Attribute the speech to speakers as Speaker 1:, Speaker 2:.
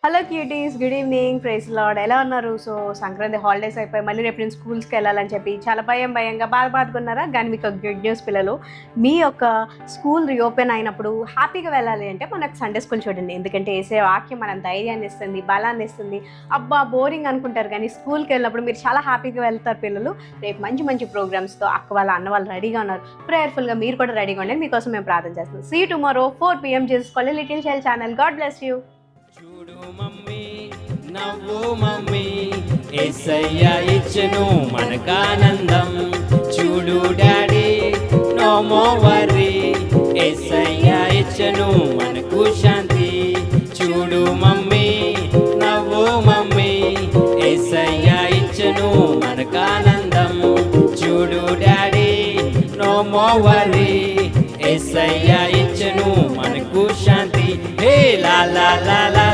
Speaker 1: Hello cuties, good evening, praise lord. ఎలా ఉన్నారు? So Sankranti holidays అయిపోయి మళ్ళీ రేపు నేను స్కూల్స్కి వెళ్ళాలని చెప్పి చాలా భయంగా బాధపడుకున్నారా? కానీ మీకు గుడ్ న్యూస్ పిల్లలు, మీ యొక్క స్కూల్ రీఓపెన్ అయినప్పుడు హ్యాపీగా వెళ్ళాలి అంటే మనకు సండే స్కూల్ చూడండి. ఎందుకంటే వేసే వాక్యం మనం ధైర్యాన్ని ఇస్తుంది, బలాన్ని ఇస్తుంది. అబ్బా బోరింగ్ అనుకుంటారు, కానీ స్కూల్కి వెళ్ళినప్పుడు మీరు చాలా హ్యాపీగా వెళ్తారు పిల్లలు. రేపు మంచి మంచి ప్రోగ్రామ్స్తో అక్క వాళ్ళ అన్న వాళ్ళు రెడీగా ఉన్నారు. ప్రేయర్ఫుల్గా మీరు కూడా రెడీగా ఉండండి. మీకోసం మేము ప్రార్థన చేస్తాం. సీ టుమారో 4 PM చేసుకోవాలి little child channel. God bless you.
Speaker 2: చూడు మమ్మీ, నవ్వు మమ్మీ, యేసయ్య ఇచ్చెను మనకానందం. చూడు డాడీ, నో మోర్ వరీ, యేసయ్య ఇచ్చెను మనకు శాంతి. చూడు మమ్మీ, నవ్వు మమ్మీ, యేసయ్య ఇచ్చెను మనకానందం. చూడు డాడీ, నో మోర్ వరీ, యేసయ్య ఇచ్చెను మనకు శాంతి. హే లా లా లా లా.